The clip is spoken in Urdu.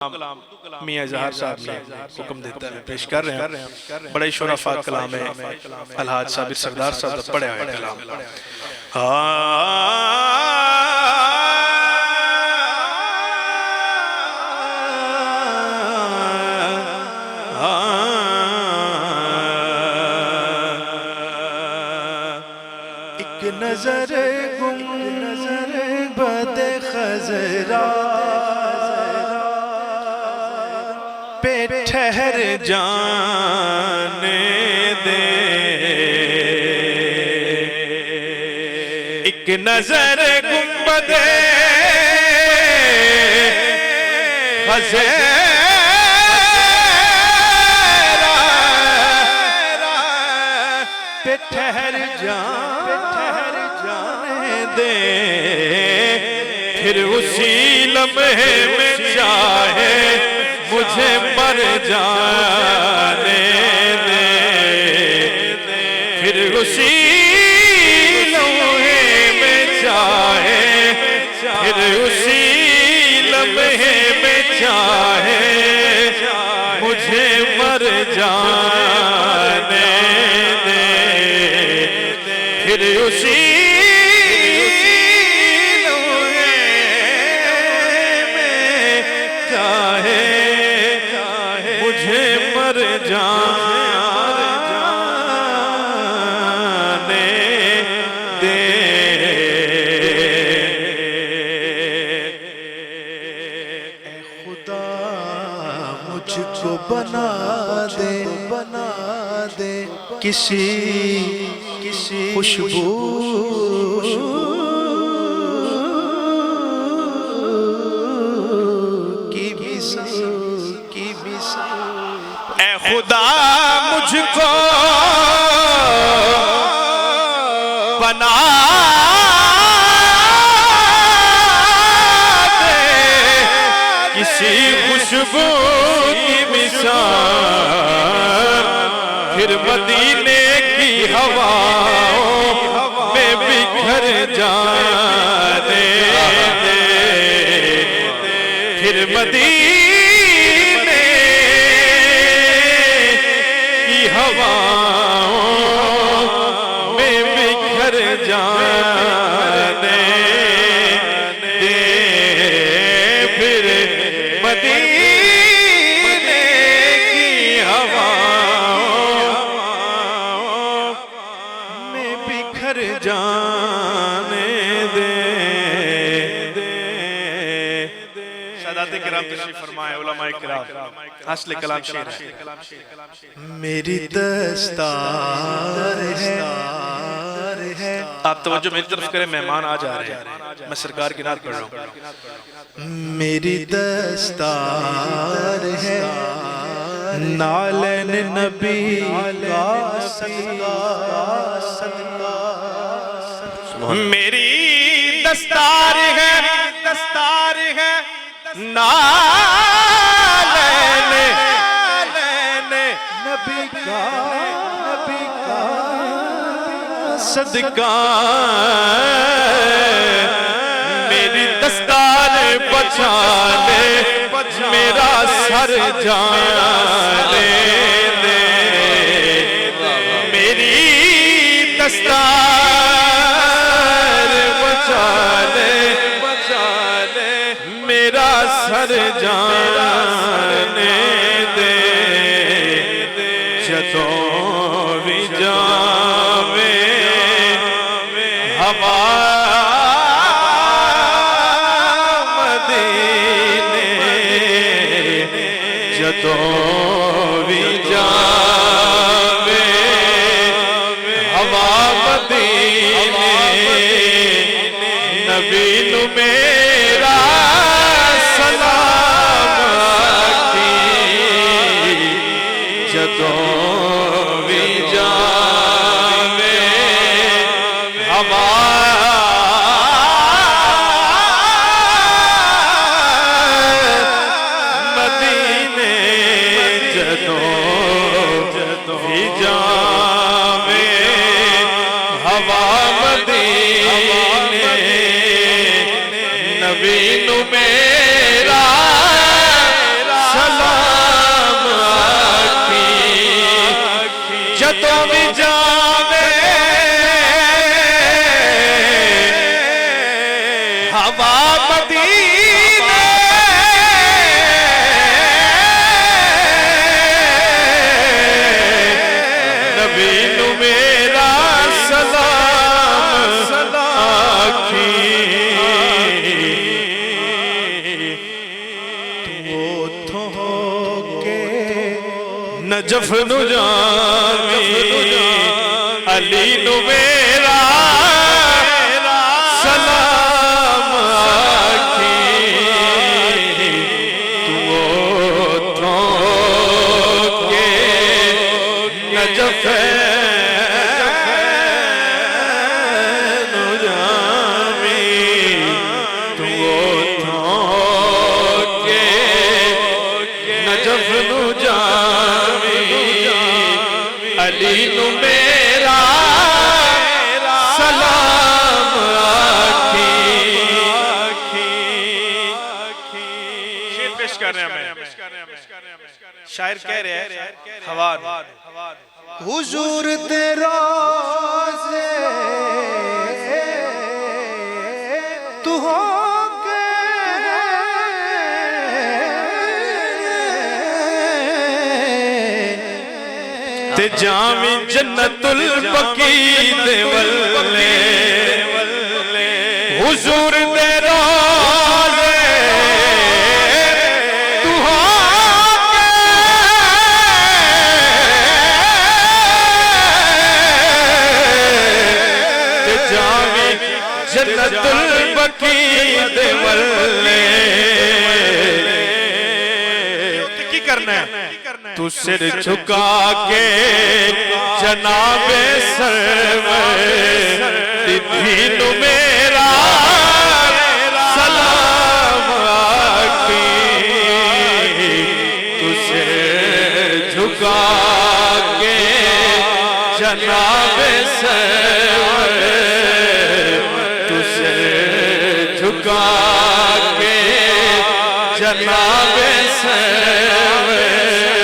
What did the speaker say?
میاں زہر صاحب نے حکم دیتا ہے پیش کر رہے ہیں بڑے شرفا کلام ہے الحاج صابر سردار صاحب پڑھے ہوئے کلام ایک نظر گنبد خضرا پہ ٹھہر جانے دے ایک نظر گنبد خضرا پہ ٹھہر جانے دے پھر اسی لمحے میں چاہے مجھے مر جانے دے پھر اسی لمحے میں چاہے پھر اسی لمحے میں چاہے مجھے مر جانے دے پھر اسی بنا دے کسی خوشبو کی مثال اے خدا مجھ کو بنا دے کسی خوشبو پھر مدینے کی ہواؤں میں بکھر جانے دے پھر مدینے کی ہواؤں میں بکھر جانے دے پھر مدینے جانے دے سادات کرام تشریف فرمائے علماء کرام اصل کلام شعر ہے میری دستار ہے آپ توجہ میری طرف کریں مہمان آ جا رہے ہیں میں سرکار کی نعت پڑھ رہا ہوں میری دستار ہے نالین نبی کا صدقہ میری دستار ہے نالین نبی کا صدقہ میری دستار بچا لے میرا سر جانے دے میری دستار بچا لے میرا سر جانے دے جدوں بھی جاوے ہوا مدینے جدوں بھی جاوے ہوا مدینے نبی نو میرا سلام آکھی جدوں بھی جاوے ہوا مدینے اوتھوں ہو کے نجف نو جامی علی نو میرا سلام آکھی تو اوتھوں ہو کے نجف نو جامی تو اوتھوں ہو کے نجف نو جامی علی نو میرا سلام آکھی شیر پیش کر رہے ہیں ہمیں شاعر کہہ رہے ہیں خوان حضور تیرا سے تو ہو کے تے جامی جنت البقی دے والے حضور تیرا سے تو ہو کے تے جامی جنت البقی دے والے کی کرنا ہے تو سر جھکا کے جناب سرور دین میرا سلام آکھی تو سر جھکا کے جناب سرور تو سر جھکا کے جناب سرور